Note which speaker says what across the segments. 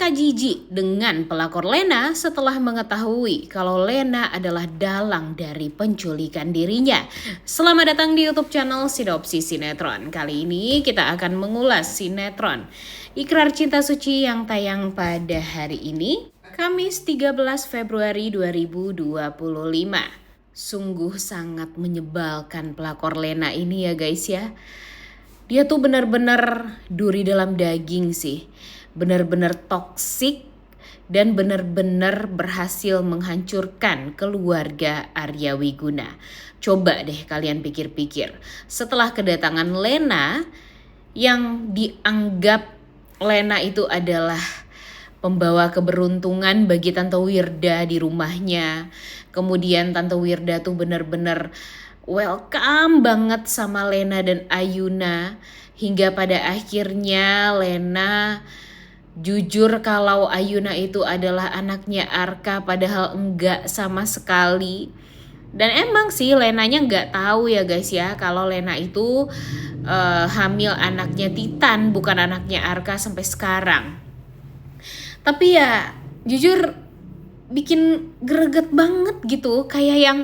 Speaker 1: Kak Gigi dengan pelakor Lena setelah mengetahui kalau Lena adalah dalang dari penculikan dirinya. Selamat datang di YouTube channel Sinopsi Sinetron. Kali ini kita akan mengulas sinetron Ikrar Cinta Suci yang tayang pada hari ini, Kamis 13 Februari 2025. Sungguh sangat menyebalkan pelakor Lena ini ya guys ya. Dia tuh benar-benar duri dalam daging sih. Benar-benar toksik dan benar-benar berhasil menghancurkan keluarga Arya Wiguna. Coba deh kalian pikir-pikir. Setelah kedatangan Lena yang dianggap Lena itu adalah pembawa keberuntungan bagi Tante Wirda di rumahnya. Kemudian Tante Wirda tuh benar-benar welcome banget sama Lena dan Ayuna. Hingga pada akhirnya Lena jujur kalau Ayuna itu adalah anaknya Arka, padahal enggak sama sekali. Dan emang sih Lenanya enggak tahu ya guys ya kalau Lena itu hamil anaknya Titan, bukan anaknya Arka sampai sekarang. Tapi ya jujur bikin greget banget gitu, kayak yang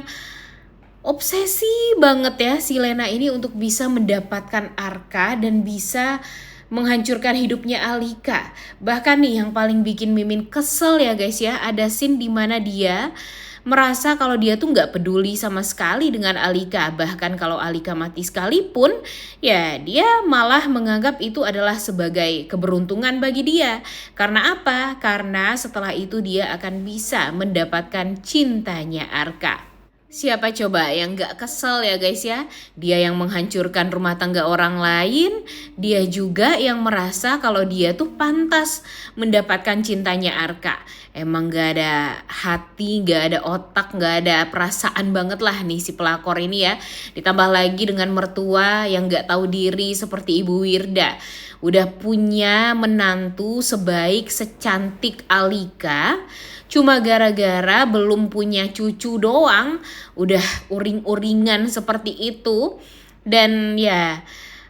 Speaker 1: obsesi banget ya si Lena ini untuk bisa mendapatkan Arka dan bisa menghancurkan hidupnya Alika. Bahkan nih yang paling bikin Mimin kesel ya guys ya, ada scene dimana dia merasa kalau dia tuh nggak peduli sama sekali dengan Alika. Bahkan kalau Alika mati sekalipun, ya dia malah menganggap itu adalah sebagai keberuntungan bagi dia. Karena apa? Karena setelah itu dia akan bisa mendapatkan cintanya Arka. Siapa coba yang gak kesel ya guys ya? Dia yang menghancurkan rumah tangga orang lain, dia juga yang merasa kalau dia tuh pantas mendapatkan cintanya Arka. Emang gak ada hati, gak ada otak, gak ada perasaan banget lah nih si pelakor ini ya. Ditambah lagi dengan mertua yang gak tahu diri seperti Ibu Wirda. Udah punya menantu sebaik secantik Alika, cuma gara-gara belum punya cucu doang udah uring-uringan seperti itu. Dan ya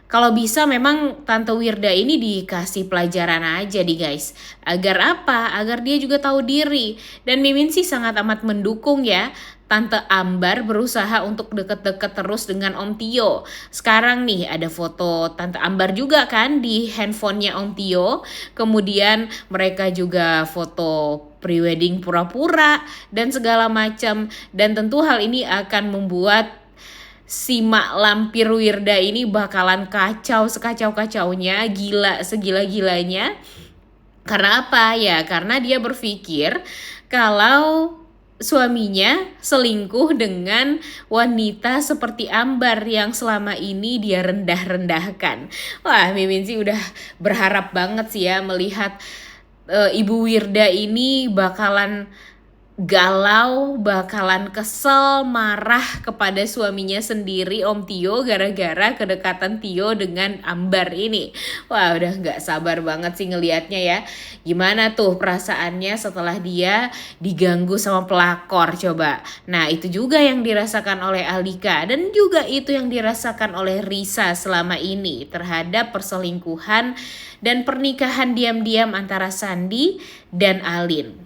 Speaker 1: kalau bisa memang Tante Wirda ini dikasih pelajaran aja nih guys. Agar apa? Agar dia juga tahu diri. Dan Mimin sih sangat amat mendukung ya Tante Ambar berusaha untuk deket-deket terus dengan Om Tio. Sekarang nih ada foto Tante Ambar juga kan di handphonenya Om Tio. Kemudian mereka juga foto prewedding pura-pura dan segala macam. Dan tentu hal ini akan membuat si Mak Lampir Wirda ini bakalan kacau sekacau-kacaunya, gila segila-gilanya. Karena apa ya? Karena dia berpikir kalau suaminya selingkuh dengan wanita seperti Ambar yang selama ini dia rendah-rendahkan. Wah, Mimin sih udah berharap banget sih ya melihat Ibu Wirda ini bakalan galau, bakalan kesel, marah kepada suaminya sendiri Om Tio gara-gara kedekatan Tio dengan Ambar ini. Wah, udah gak sabar banget sih ngelihatnya ya. Gimana tuh perasaannya setelah dia diganggu sama pelakor coba. Nah itu juga yang dirasakan oleh Alika dan juga itu yang dirasakan oleh Risa selama ini terhadap perselingkuhan dan pernikahan diam-diam antara Sandi dan Alin.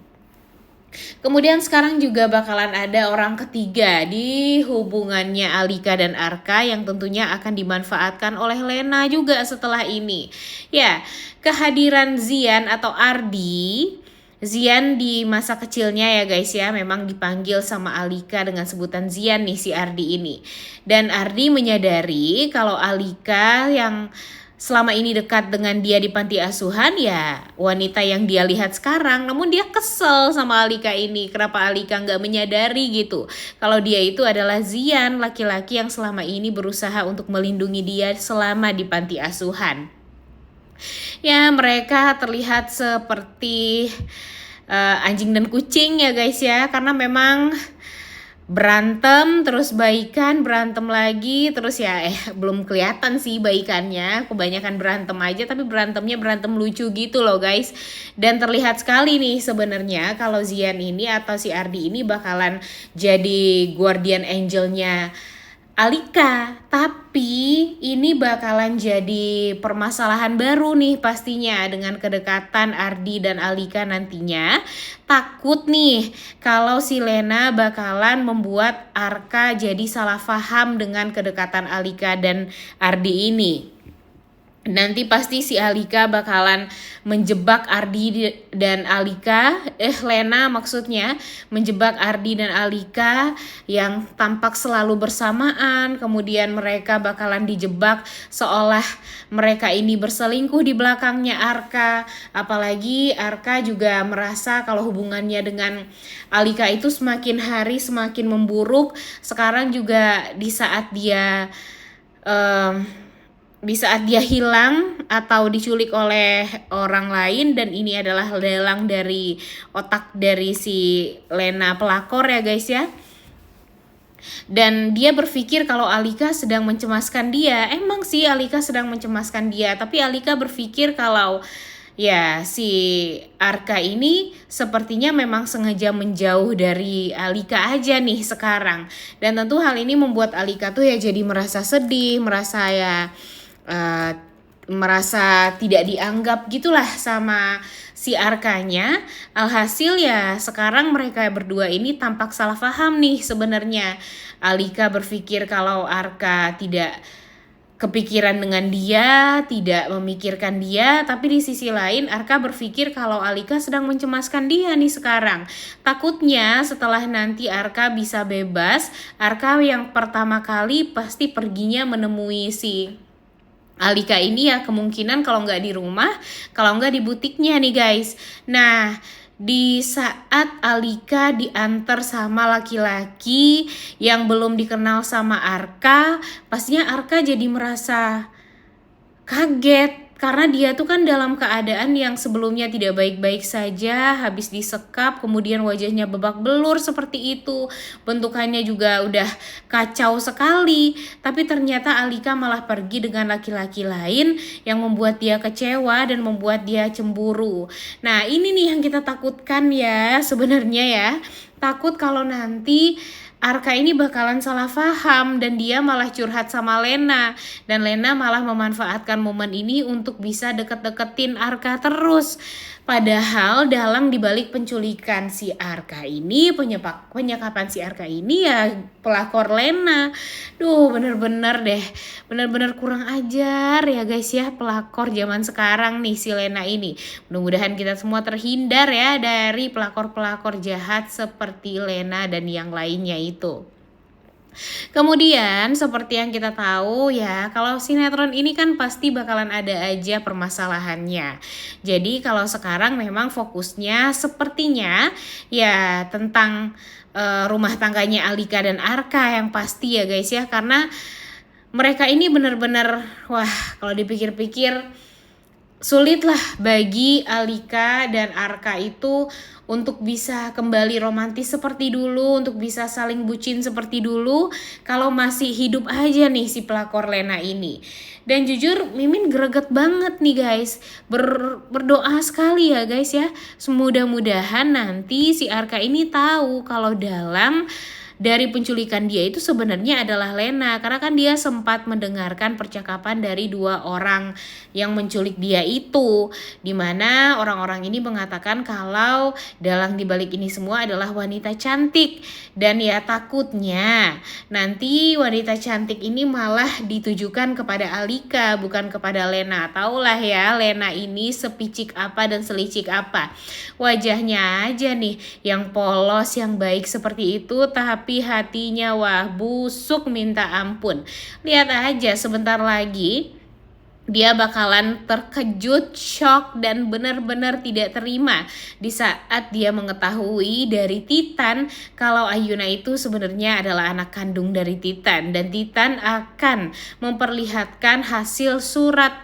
Speaker 1: Kemudian sekarang juga bakalan ada orang ketiga di hubungannya Alika dan Arka yang tentunya akan dimanfaatkan oleh Lena juga setelah ini. Ya, kehadiran Zian atau Ardi. Zian di masa kecilnya ya guys ya memang dipanggil sama Alika dengan sebutan Zian nih si Ardi ini. Dan Ardi menyadari kalau Alika yang selama ini dekat dengan dia di panti asuhan ya wanita yang dia lihat sekarang. Namun dia kesel sama Alika ini. Kenapa Alika nggak menyadari gitu kalau dia itu adalah Zian, laki-laki yang selama ini berusaha untuk melindungi dia selama di panti asuhan. Ya mereka terlihat seperti anjing dan kucing ya guys ya. Karena memang berantem terus baikan, berantem lagi terus ya belum kelihatan sih baikannya, kebanyakan berantem aja tapi berantemnya berantem lucu gitu loh guys. Dan terlihat sekali nih sebenarnya kalau Zian ini atau si Ardi ini bakalan jadi guardian angelnya Alika. Tapi ini bakalan jadi permasalahan baru nih pastinya dengan kedekatan Ardi dan Alika nantinya. Takut nih kalau si Lena bakalan membuat Arka jadi salah paham dengan kedekatan Alika dan Ardi ini. Nanti pasti si Alika bakalan menjebak Ardi dan Alika, Lena maksudnya, menjebak Ardi dan Alika yang tampak selalu bersamaan. Kemudian mereka bakalan dijebak seolah mereka ini berselingkuh di belakangnya Arka. Apalagi Arka juga merasa kalau hubungannya dengan Alika itu semakin hari semakin memburuk. Sekarang juga di saat dia hilang atau diculik oleh orang lain, dan ini adalah dalang dari otak dari si Lena pelakor ya guys ya. Dan dia berpikir kalau Alika sedang mencemaskan dia. Emang sih Alika sedang mencemaskan dia, tapi Alika berpikir kalau ya si Arka ini sepertinya memang sengaja menjauh dari Alika aja nih sekarang. Dan tentu hal ini membuat Alika tuh ya jadi merasa sedih, merasa tidak dianggap gitulah sama si Arkanya. Alhasil ya sekarang mereka berdua ini tampak salah paham nih sebenarnya. Alika berpikir kalau Arka tidak kepikiran dengan dia, tidak memikirkan dia, tapi di sisi lain Arka berpikir kalau Alika sedang mencemaskan dia nih sekarang. Takutnya setelah nanti Arka bisa bebas, Arka yang pertama kali pasti perginya menemui si Alika ini ya kemungkinan kalau nggak di rumah, kalau nggak di butiknya nih guys. Nah, di saat Alika diantar sama laki-laki yang belum dikenal sama Arka, pastinya Arka jadi merasa kaget. Karena dia tuh kan dalam keadaan yang sebelumnya tidak baik-baik saja, habis disekap, kemudian wajahnya babak belur seperti itu. Bentukannya juga udah kacau sekali. Tapi ternyata Alika malah pergi dengan laki-laki lain yang membuat dia kecewa dan membuat dia cemburu. Nah ini nih yang kita takutkan ya sebenarnya ya. Takut kalau nanti Arka ini bakalan salah paham dan dia malah curhat sama Lena. Dan Lena malah memanfaatkan momen ini untuk bisa deket-deketin Arka terus. Padahal dalang dibalik penculikan si Arka ini, penyekapan si Arka ini ya pelakor Lena. Duh bener-bener deh, bener-bener kurang ajar ya guys ya pelakor zaman sekarang nih si Lena ini. Mudah-mudahan kita semua terhindar ya dari pelakor-pelakor jahat seperti Lena dan yang lainnya itu. Kemudian seperti yang kita tahu ya, kalau sinetron ini kan pasti bakalan ada aja permasalahannya. Jadi kalau sekarang memang fokusnya sepertinya ya tentang rumah tangganya Alika dan Arka yang pasti ya guys ya. Karena mereka ini benar-benar wah kalau dipikir-pikir sulit lah bagi Alika dan Arka itu untuk bisa kembali romantis seperti dulu, untuk bisa saling bucin seperti dulu kalau masih hidup aja nih si pelakor Lena ini. Dan jujur Mimin greget banget nih guys, berdoa sekali ya guys ya, semudah-mudahan nanti si Arka ini tahu kalau dalang dari penculikan dia itu sebenarnya adalah Lena, karena kan dia sempat mendengarkan percakapan dari dua orang yang menculik dia itu, dimana orang-orang ini mengatakan kalau dalang dibalik ini semua adalah wanita cantik. Dan ya takutnya nanti wanita cantik ini malah ditujukan kepada Alika bukan kepada Lena. Taulah ya Lena ini sepicik apa dan selicik apa, wajahnya aja nih yang polos yang baik seperti itu, tapi hatinya wah busuk minta ampun. Lihat aja sebentar lagi dia bakalan terkejut, shock, dan benar-benar tidak terima di saat dia mengetahui dari Titan kalau Ayuna itu sebenarnya adalah anak kandung dari Titan. Dan Titan akan memperlihatkan hasil surat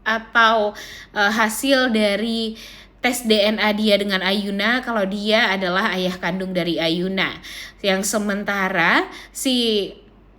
Speaker 1: atau hasil dari tes DNA dia dengan Ayuna kalau dia adalah ayah kandung dari Ayuna. Yang sementara si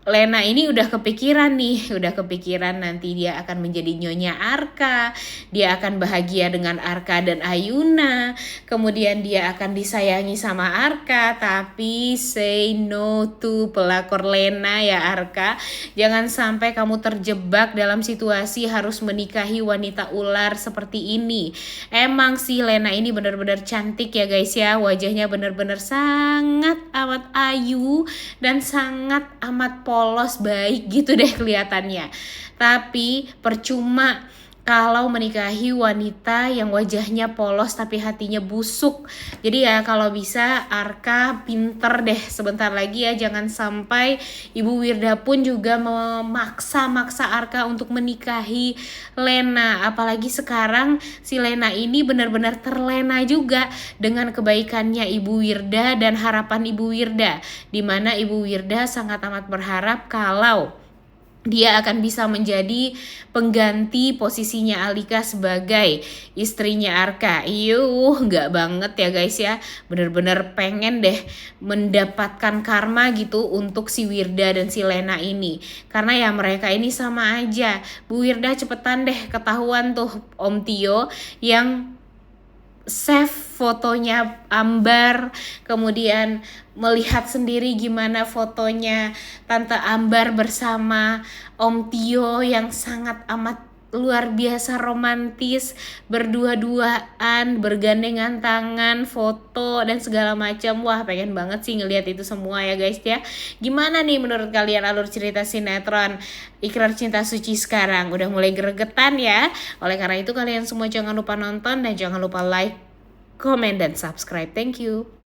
Speaker 1: Lena ini udah kepikiran nih, udah kepikiran nanti dia akan menjadi Nyonya Arka, dia akan bahagia dengan Arka dan Ayuna, kemudian dia akan disayangi sama Arka, tapi say no to pelakor Lena ya Arka. Jangan sampai kamu terjebak dalam situasi harus menikahi wanita ular seperti ini. Emang sih Lena ini benar-benar cantik ya guys ya, wajahnya benar-benar sangat amat ayu dan sangat amat polos baik gitu deh kelihatannya. Tapi percuma kalau menikahi wanita yang wajahnya polos tapi hatinya busuk. Jadi ya kalau bisa Arka pinter deh sebentar lagi ya, jangan sampai Ibu Wirda pun juga memaksa-maksa Arka untuk menikahi Lena. Apalagi sekarang si Lena ini benar-benar terlena juga dengan kebaikannya Ibu Wirda dan harapan Ibu Wirda, dimana Ibu Wirda sangat amat berharap kalau dia akan bisa menjadi pengganti posisinya Alika sebagai istrinya Arka. Nggak banget ya guys ya. Bener-bener pengen deh mendapatkan karma gitu untuk si Wirda dan si Lena ini. Karena ya mereka ini sama aja. Bu Wirda cepetan deh ketahuan tuh Om Tio yang save fotonya Ambar, kemudian melihat sendiri gimana fotonya Tante Ambar bersama Om Tio yang sangat amat luar biasa romantis, berdua-duaan, bergandengan tangan, foto dan segala macam. Wah, pengen banget sih ngelihat itu semua ya guys ya. Gimana nih menurut kalian alur cerita sinetron Ikrar Cinta Suci sekarang? Udah mulai gregetan ya? Oleh karena itu kalian semua jangan lupa nonton dan jangan lupa like, comment, dan subscribe. Thank you.